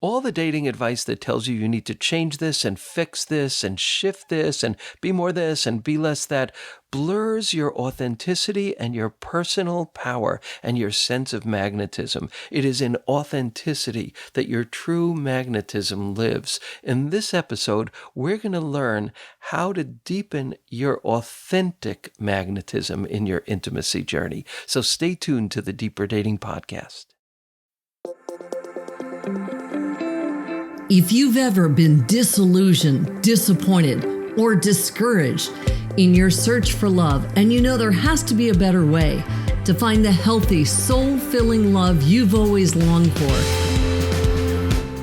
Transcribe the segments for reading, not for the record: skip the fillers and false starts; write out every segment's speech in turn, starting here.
All the dating advice that tells you need to change this and fix this and shift this and be more this and be less that blurs your authenticity and your personal power and your sense of magnetism. It is in authenticity that your true magnetism lives. In this episode, we're going to learn how to deepen your authentic magnetism in your intimacy journey. So stay tuned to the Deeper Dating Podcast. If you've ever been disillusioned, disappointed, or discouraged in your search for love, and you know there has to be a better way to find the healthy, soul-filling love you've always longed for,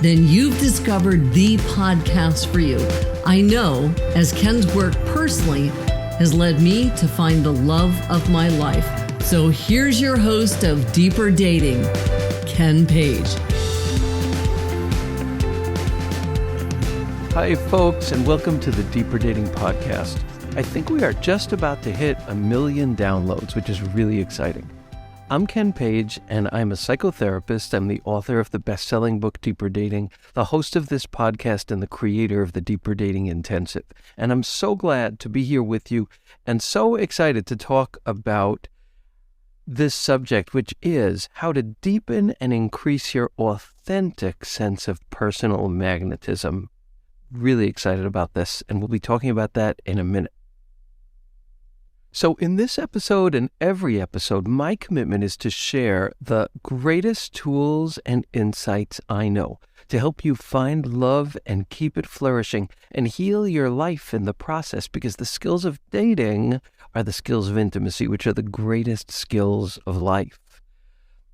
then you've discovered the podcast for you. I know, as Ken's work personally has led me to find the love of my life. So here's your host of Deeper Dating, Ken Page. Hi, folks, and welcome to the Deeper Dating Podcast. I think we are just about to hit 1 million downloads, which is really exciting. I'm Ken Page, and I'm a psychotherapist. I'm the author of the best-selling book, Deeper Dating, the host of this podcast, and the creator of the Deeper Dating Intensive. And I'm so glad to be here with you and so excited to talk about this subject, which is how to deepen and increase your authentic sense of personal magnetism. Really excited about this, and we'll be talking about that in a minute. So in this episode and every episode, my commitment is to share the greatest tools and insights I know to help you find love and keep it flourishing and heal your life in the process, because the skills of dating are the skills of intimacy, which are the greatest skills of life.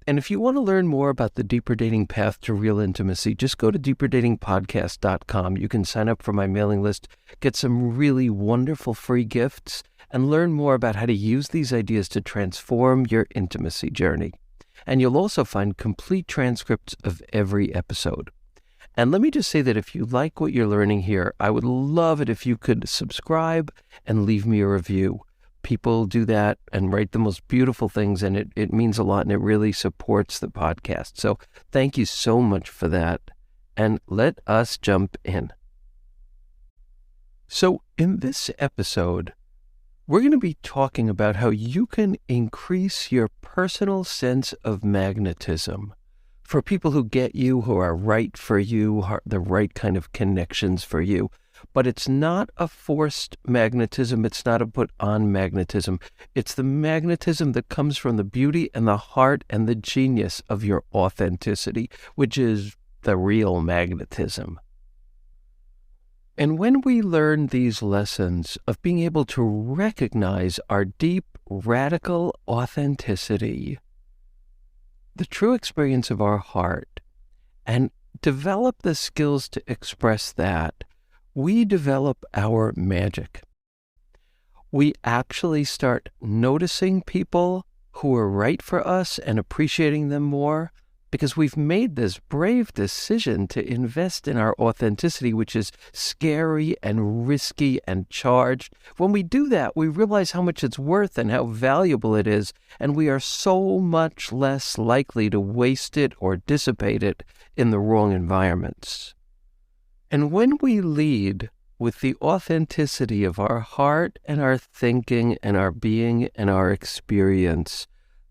And if you want to learn more about the Deeper Dating path to real intimacy, just go to deeperdatingpodcast.com. You can sign up for my mailing list, get some really wonderful free gifts, and learn more about how to use these ideas to transform your intimacy journey. And you'll also find complete transcripts of every episode. And let me just say that if you like what you're learning here, I would love it if you could subscribe and leave me a review. People do that and write the most beautiful things, and it means a lot, and it really supports the podcast. So thank you so much for that, and let us jump in. So in this episode, we're going to be talking about how you can increase your personal sense of magnetism for people who get you, who are right for you, the right kind of connections for you. But it's not a forced magnetism. It's not a put-on magnetism. It's the magnetism that comes from the beauty and the heart and the genius of your authenticity, which is the real magnetism. And when we learn these lessons of being able to recognize our deep, radical authenticity, the true experience of our heart, and develop the skills to express that, we develop our magic. We actually start noticing people who are right for us and appreciating them more, because we've made this brave decision to invest in our authenticity, which is scary and risky and charged. When we do that, we realize how much it's worth and how valuable it is, and we are so much less likely to waste it or dissipate it in the wrong environments. And when we lead with the authenticity of our heart and our thinking and our being and our experience,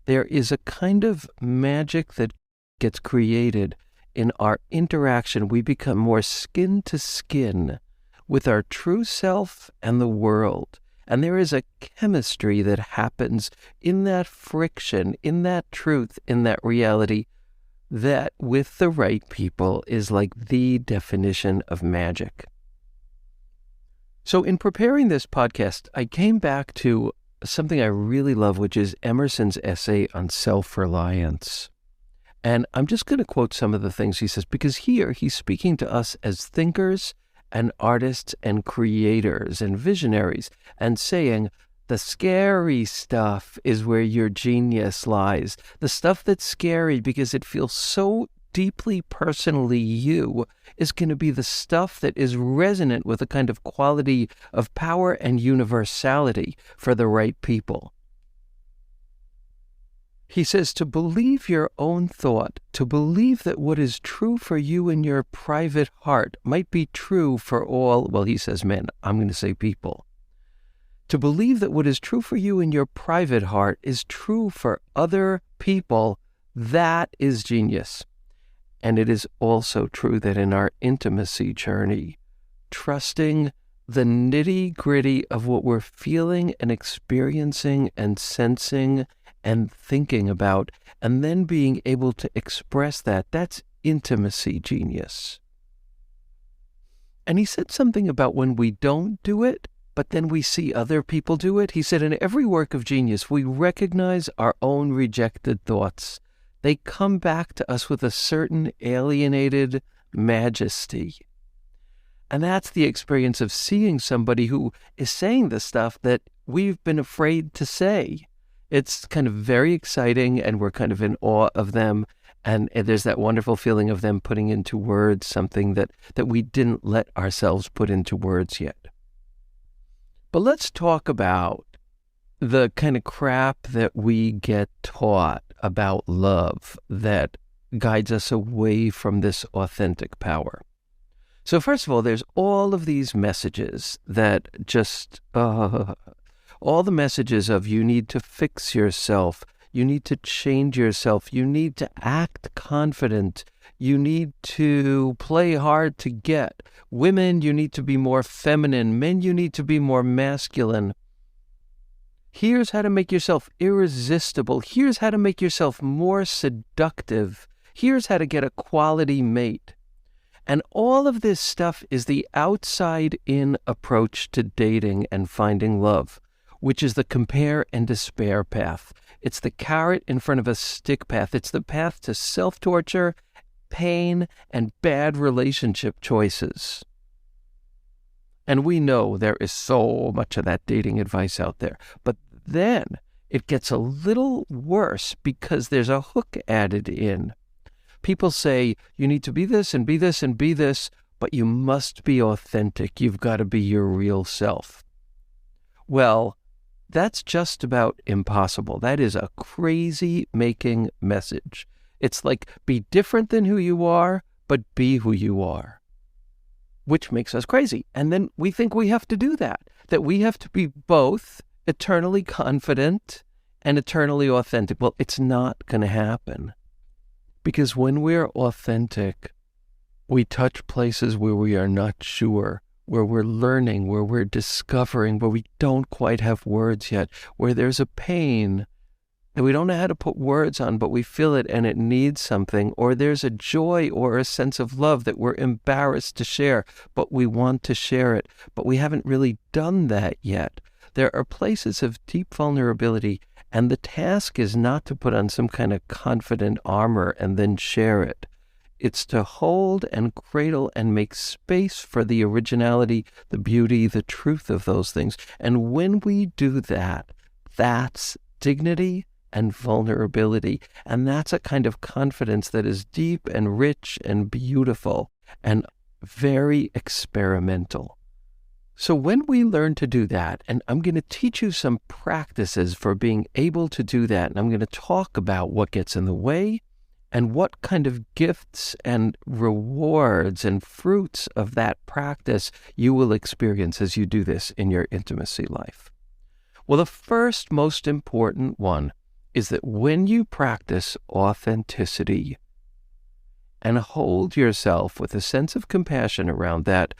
there is a kind of magic that gets created in our interaction. We become more skin to skin with our true self and the world. And there is a chemistry that happens in that friction, in that truth, in that reality, that with the right people is like the definition of magic. So in preparing this podcast, I came back to something I really love, which is Emerson's essay on self-reliance. And I'm just going to quote some of the things he says, because here he's speaking to us as thinkers and artists and creators and visionaries, and saying, the scary stuff is where your genius lies. The stuff that's scary because it feels so deeply personally you is going to be the stuff that is resonant with a kind of quality of power and universality for the right people. He says to believe your own thought, to believe that what is true for you in your private heart might be true for all, well, he says men, I'm going to say people. To believe that what is true for you in your private heart is true for other people, that is genius. And it is also true that in our intimacy journey, trusting the nitty-gritty of what we're feeling and experiencing and sensing and thinking about, and then being able to express that, that's intimacy genius. And he said something about when we don't do it, but then we see other people do it. He said in every work of genius, we recognize our own rejected thoughts. They come back to us with a certain alienated majesty. And that's the experience of seeing somebody who is saying the stuff that we've been afraid to say. It's kind of very exciting, and we're kind of in awe of them. And there's that wonderful feeling of them putting into words something that we didn't let ourselves put into words yet. But let's talk about the kind of crap that we get taught about love that guides us away from this authentic power. So first of all, there's all of these messages that just, all the messages of you need to fix yourself, you need to change yourself, you need to act confident, you need to play hard to get. Women, you need to be more feminine. Men, you need to be more masculine. Here's how to make yourself irresistible. Here's how to make yourself more seductive. Here's how to get a quality mate. And all of this stuff is the outside-in approach to dating and finding love, which is the compare and despair path. It's the carrot in front of a stick path. It's the path to self-torture, pain, and bad relationship choices. And we know there is so much of that dating advice out there. But then it gets a little worse because there's a hook added in. People say, you need to be this and be this and be this, but you must be authentic. You've got to be your real self. Well, that's just about impossible. That is a crazy-making message. It's like, be different than who you are, but be who you are, which makes us crazy. And then we think we have to do that we have to be both eternally confident and eternally authentic. Well, it's not going to happen. Because when we're authentic, we touch places where we are not sure, where we're learning, where we're discovering, where we don't quite have words yet, where there's a pain that we don't know how to put words on, but we feel it and it needs something, or there's a joy or a sense of love that we're embarrassed to share, but we want to share it, but we haven't really done that yet. There are places of deep vulnerability, and the task is not to put on some kind of confident armor and then share it. It's to hold and cradle and make space for the originality, the beauty, the truth of those things. And when we do that, that's dignity and vulnerability. And that's a kind of confidence that is deep and rich and beautiful and very experimental. So when we learn to do that, and I'm going to teach you some practices for being able to do that, and I'm going to talk about what gets in the way and what kind of gifts and rewards and fruits of that practice you will experience as you do this in your intimacy life. Well, the first most important one is that when you practice authenticity and hold yourself with a sense of compassion around that,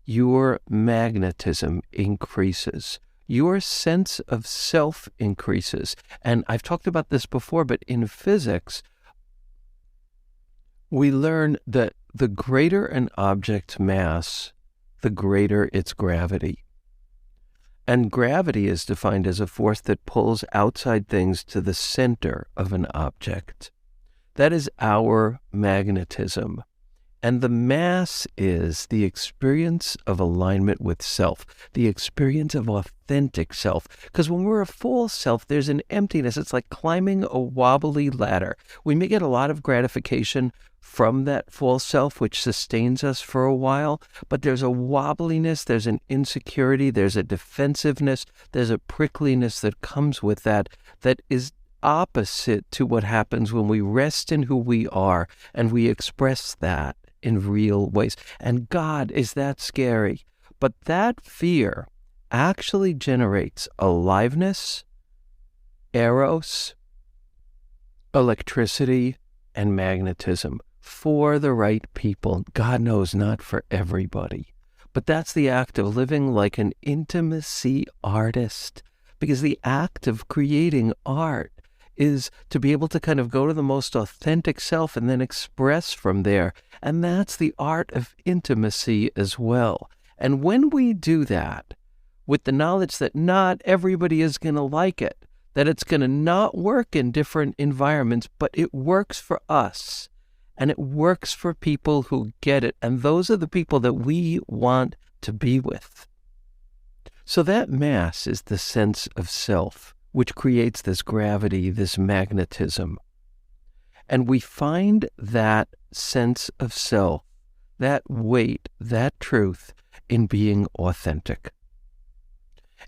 your magnetism increases. Your sense of self increases. And I've talked about this before, but in physics, we learn that the greater an object's mass, the greater its gravity. And gravity is defined as a force that pulls outside things to the center of an object. That is our magnetism. And the mass is the experience of alignment with self, the experience of authentic self. Because when we're a false self, there's an emptiness. It's like climbing a wobbly ladder. We may get a lot of gratification from that false self, which sustains us for a while, but there's a wobbliness, there's an insecurity, there's a defensiveness, there's a prickliness that comes with that is opposite to what happens when we rest in who we are and we express that in real ways. And God, is that scary? But that fear actually generates aliveness, eros, electricity, and magnetism for the right people. God knows, not for everybody. But that's the act of living like an intimacy artist, because the act of creating art is to be able to kind of go to the most authentic self and then express from there. And that's the art of intimacy as well. And when we do that, with the knowledge that not everybody is going to like it, that it's going to not work in different environments, but it works for us. And it works for people who get it. And those are the people that we want to be with. So that mass is the sense of self, which creates this gravity, this magnetism. And we find that sense of self, that weight, that truth in being authentic.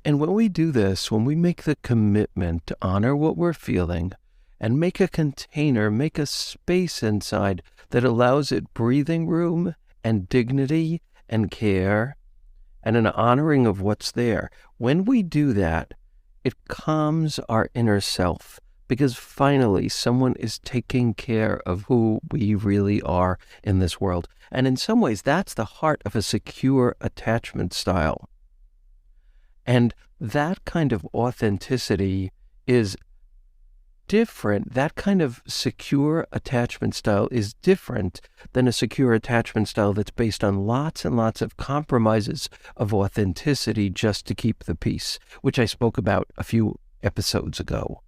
And when we do this, when we make the commitment to honor what we're feeling and make a container, make a space inside that allows it breathing room and dignity and care and an honoring of what's there, when we do that, it calms our inner self, because finally someone is taking care of who we really are in this world. And in some ways, that's the heart of a secure attachment style. And that kind of authenticity is different. That kind of secure attachment style is different than a secure attachment style that's based on lots and lots of compromises of authenticity just to keep the peace, which I spoke about a few episodes ago.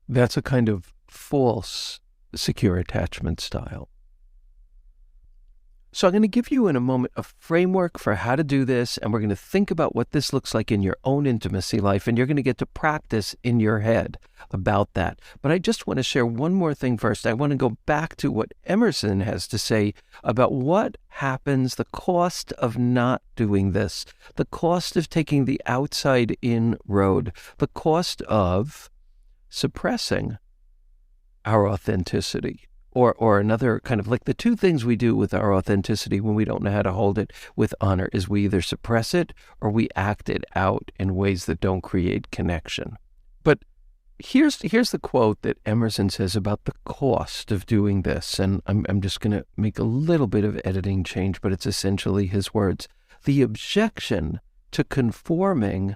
That's a kind of false secure attachment style. So I'm going to give you in a moment a framework for how to do this, and we're going to think about what this looks like in your own intimacy life, and you're going to get to practice in your head about that. But I just want to share one more thing first. I want to go back to what Emerson has to say about what happens, the cost of not doing this, the cost of taking the outside-in road, the cost of suppressing our authenticity. Or another kind of like the two things we do with our authenticity when we don't know how to hold it with honor is we either suppress it or we act it out in ways that don't create connection. But here's the quote that Emerson says about the cost of doing this. And I'm just going to make a little bit of editing change, but it's essentially his words. The objection to conforming,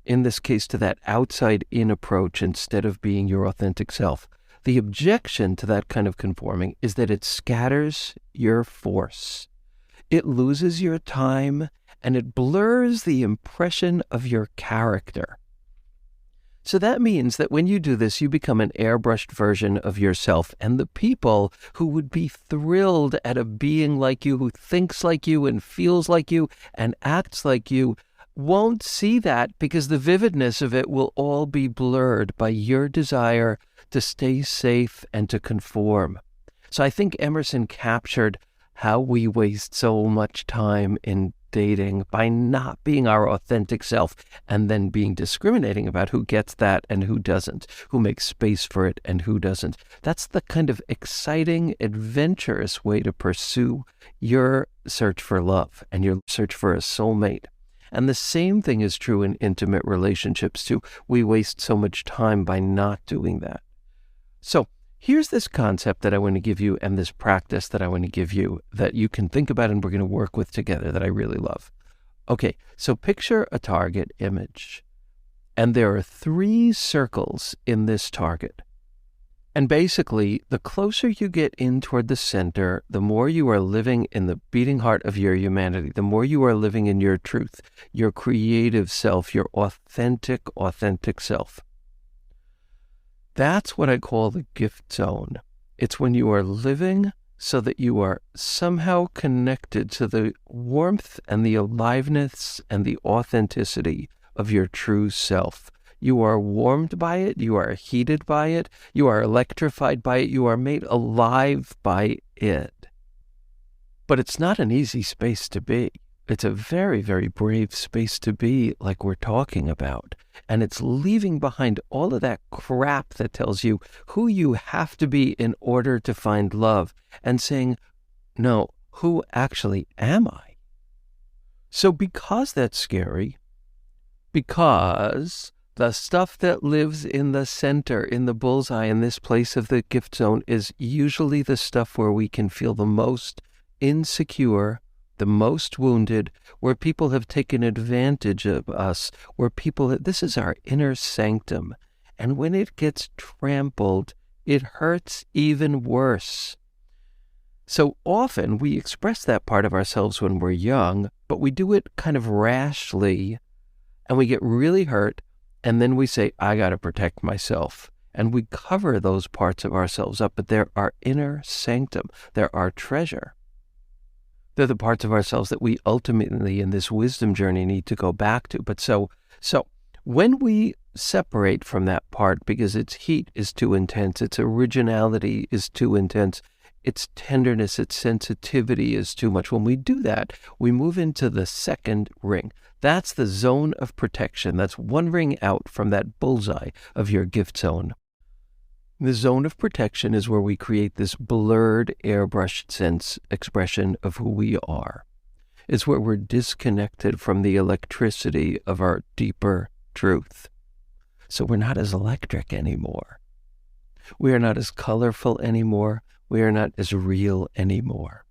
in this case to that outside-in approach instead of being your authentic self, the objection to that kind of conforming is that it scatters your force. It loses your time, and it blurs the impression of your character. So that means that when you do this, you become an airbrushed version of yourself, and the people who would be thrilled at a being like you, who thinks like you and feels like you and acts like you, won't see that because the vividness of it will all be blurred by your desire to stay safe and to conform. So I think Emerson captured how we waste so much time in dating by not being our authentic self and then being discriminating about who gets that and who doesn't, who makes space for it and who doesn't. That's the kind of exciting, adventurous way to pursue your search for love and your search for a soulmate. And the same thing is true in intimate relationships too. We waste so much time by not doing that. So here's this concept that I want to give you and this practice that I want to give you that you can think about and we're going to work with together that I really love. Okay, so picture a target image. And there are 3 circles in this target. And basically, the closer you get in toward the center, the more you are living in the beating heart of your humanity, the more you are living in your truth, your creative self, your authentic self. That's what I call the gift zone. It's when you are living so that you are somehow connected to the warmth and the aliveness and the authenticity of your true self. You are warmed by it, you are heated by it, you are electrified by it, you are made alive by it. But it's not an easy space to be. It's a very, very brave space to be, like we're talking about. And it's leaving behind all of that crap that tells you who you have to be in order to find love, and saying, no, who actually am I? So because that's scary, because the stuff that lives in the center, in the bullseye, in this place of the gift zone, is usually the stuff where we can feel the most insecure, the most wounded, where people have taken advantage of us, this is our inner sanctum. And when it gets trampled, it hurts even worse. So often we express that part of ourselves when we're young, but we do it kind of rashly, and we get really hurt, and then we say, I got to protect myself. And we cover those parts of ourselves up, but they're our inner sanctum. They're our treasure. They're the parts of ourselves that we ultimately in this wisdom journey need to go back to. But so when we separate from that part because its heat is too intense, its originality is too intense, its tenderness, its sensitivity is too much. When we do that, we move into the second ring. That's the zone of protection. That's one ring out from that bullseye of your gift zone. The zone of protection is where we create this blurred, airbrushed sense expression of who we are. It's where we're disconnected from the electricity of our deeper truth. So we're not as electric anymore. We are not as colorful anymore. We are not as real anymore.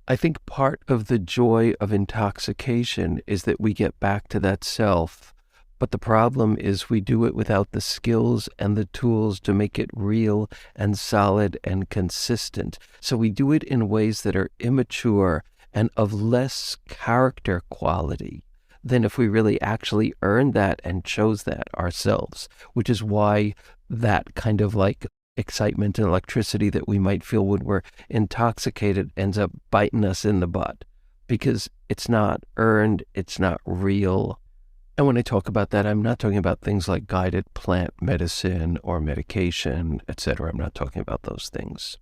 I think part of the joy of intoxication is that we get back to that self, but the problem is we do it without the skills and the tools to make it real and solid and consistent. So we do it in ways that are immature and of less character quality than if we really actually earned that and chose that ourselves, which is why that kind of like excitement and electricity that we might feel when we're intoxicated ends up biting us in the butt, because it's not earned, it's not real. And when I talk about that, I'm not talking about things like guided plant medicine or medication, etc. I'm not talking about those things.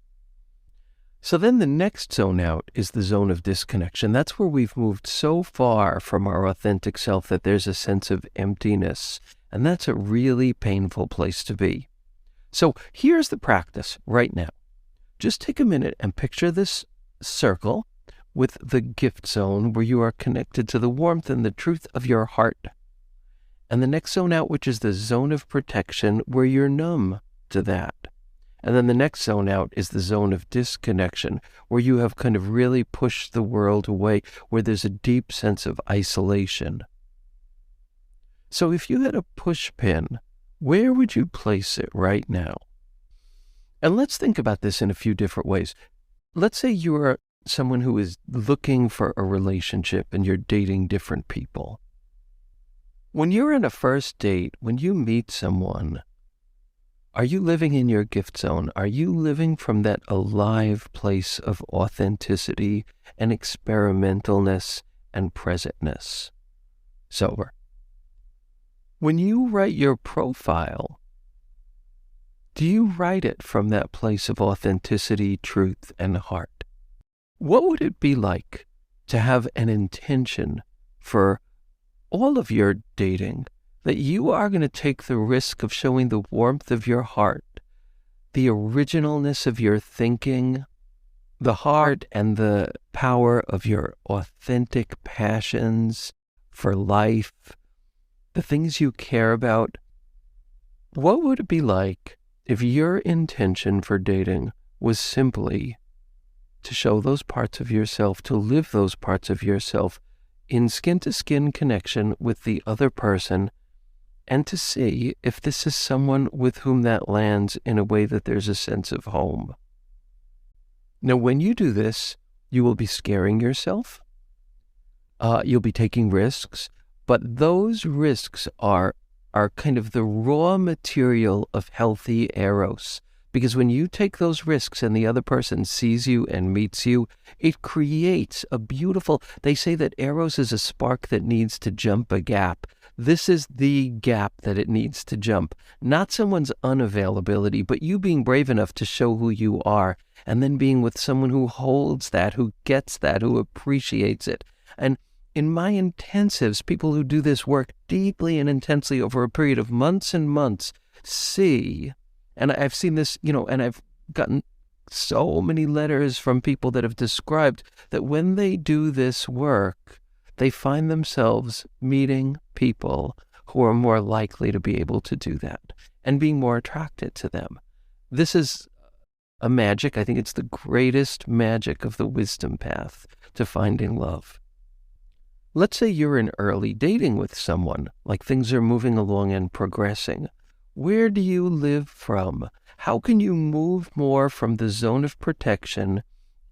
So then the next zone out is the zone of disconnection. That's where we've moved so far from our authentic self that there's a sense of emptiness. And that's a really painful place to be. So here's the practice right now. Just take a minute and picture this circle with the gift zone where you are connected to the warmth and the truth of your heart. And the next zone out, which is the zone of protection, where you're numb to that. And then the next zone out is the zone of disconnection, where you have kind of really pushed the world away, where there's a deep sense of isolation. So if you had a push pin, where would you place it right now? And let's think about this in a few different ways. Let's say you're someone who is looking for a relationship and you're dating different people. When you're in a first date, when you meet someone, are you living in your gift zone? Are you living from that alive place of authenticity and experimentalness and presentness? Sober. When you write your profile, do you write it from that place of authenticity, truth, and heart? What would it be like to have an intention for all of your dating, that you are going to take the risk of showing the warmth of your heart, the originalness of your thinking, the heart and the power of your authentic passions for life, the things you care about? What would it be like if your intention for dating was simply to show those parts of yourself, to live those parts of yourself in skin-to-skin connection with the other person, and to see if this is someone with whom that lands in a way that there's a sense of home? Now, when you do this, you will be scaring yourself. You'll be taking risks, but those risks are kind of the raw material of healthy eros. Because when you take those risks and the other person sees you and meets you, it creates a beautiful, they say that eros is a spark that needs to jump a gap. This is the gap that it needs to jump. Not someone's unavailability, but you being brave enough to show who you are, and then being with someone who holds that, who gets that, who appreciates it. And in my intensives, people who do this work deeply and intensely over a period of months and months see, and I've seen this, and I've gotten so many letters from people that have described that when they do this work, they find themselves meeting people who are more likely to be able to do that and being more attracted to them. This is a magic. I think it's the greatest magic of the wisdom path to finding love. Let's say you're in early dating with someone, like things are moving along and progressing. Where do you live from? How can you move more from the zone of protection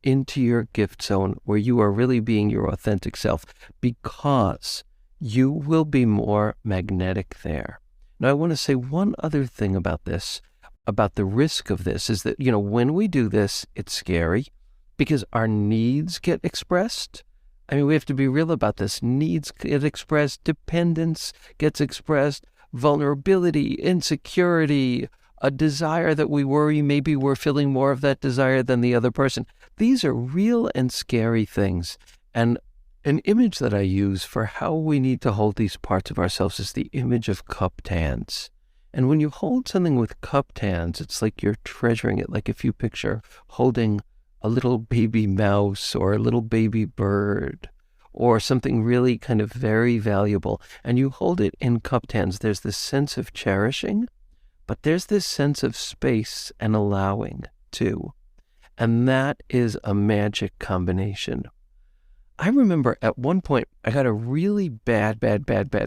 into your gift zone where you are really being your authentic self? Because you will be more magnetic there. Now, I want to say one other thing about this, about the risk of this, is that, when we do this, it's scary because our needs get expressed. I mean, we have to be real about this. Needs get expressed, dependence gets expressed, vulnerability, insecurity, a desire that we worry maybe we're feeling more of that desire than the other person. These are real and scary things. And an image that I use for how we need to hold these parts of ourselves is the image of cupped hands. And when you hold something with cupped hands, it's like you're treasuring it. Like if you picture holding a little baby mouse or a little baby bird or something really kind of very valuable, and you hold it in cupped hands, there's this sense of cherishing, but there's this sense of space and allowing too. And that is a magic combination. I remember at one point I got a really bad,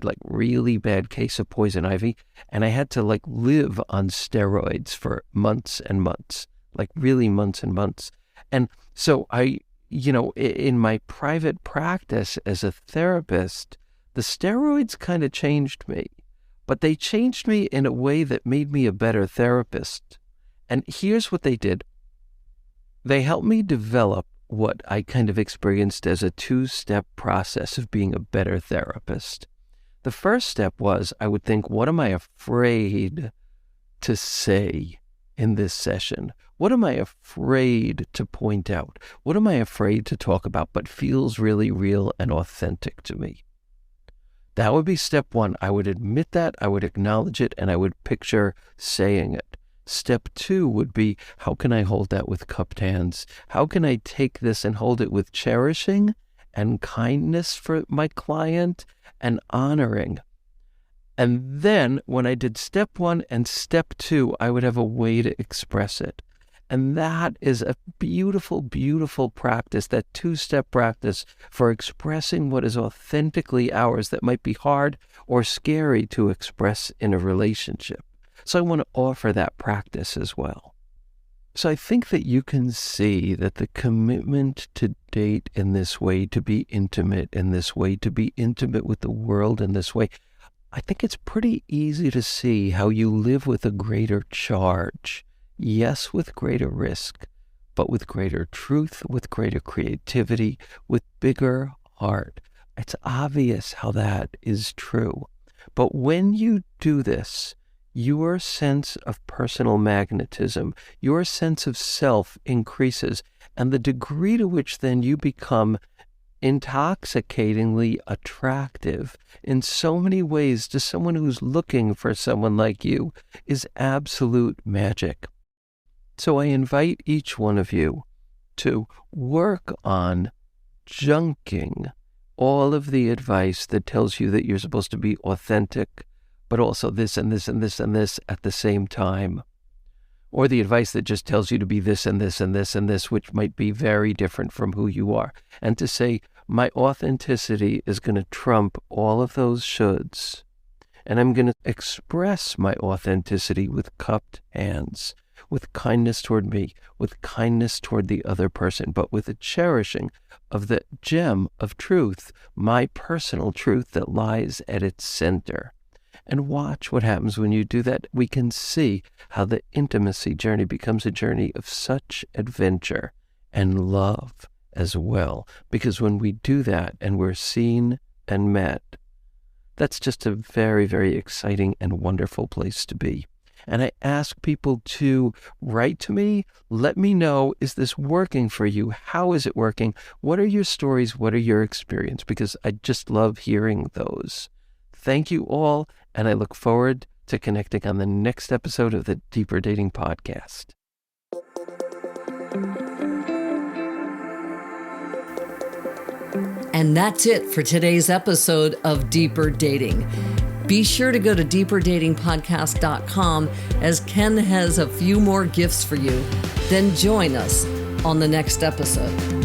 like really bad case of poison ivy, and I had to live on steroids for months and months, like really months and months. And so I, in my private practice as a therapist, the steroids kind of changed me, but they changed me in a way that made me a better therapist. And here's what they did. They helped me develop what I kind of experienced as a 2-step process of being a better therapist. The first step was I would think, what am I afraid to say in this session? What am I afraid to point out? What am I afraid to talk about but feels really real and authentic to me? That would be step 1. I would admit that, I would acknowledge it, and I would picture saying it. Step 2 would be, how can I hold that with cupped hands? How can I take this and hold it with cherishing and kindness for my client and honoring? And then when I did step 1 and step 2, I would have a way to express it. And that is a beautiful, beautiful practice, that 2-step practice for expressing what is authentically ours that might be hard or scary to express in a relationship. So I want to offer that practice as well. So I think that you can see that the commitment to date in this way, to be intimate in this way, to be intimate with the world in this way, I think it's pretty easy to see how you live with a greater charge. Yes, with greater risk, but with greater truth, with greater creativity, with bigger heart. It's obvious how that is true. But when you do this, your sense of personal magnetism, your sense of self increases, and the degree to which then you become intoxicatingly attractive in so many ways to someone who's looking for someone like you is absolute magic. So I invite each one of you to work on junking all of the advice that tells you that you're supposed to be authentic, but also this and this and this and this at the same time. Or the advice that just tells you to be this and this and this and this, which might be very different from who you are. And to say, my authenticity is going to trump all of those shoulds. And I'm going to express my authenticity with cupped hands, with kindness toward me, with kindness toward the other person, but with a cherishing of the gem of truth, my personal truth that lies at its center. And watch what happens when you do that. We can see how the intimacy journey becomes a journey of such adventure and love as well. Because when we do that and we're seen and met, that's just a very, very exciting and wonderful place to be. And I ask people to write to me. Let me know, is this working for you? How is it working? What are your stories? What are your experience? Because I just love hearing those. Thank you all, and I look forward to connecting on the next episode of the Deeper Dating Podcast. And that's it for today's episode of Deeper Dating. Be sure to go to deeperdatingpodcast.com, as Ken has a few more gifts for you. Then join us on the next episode.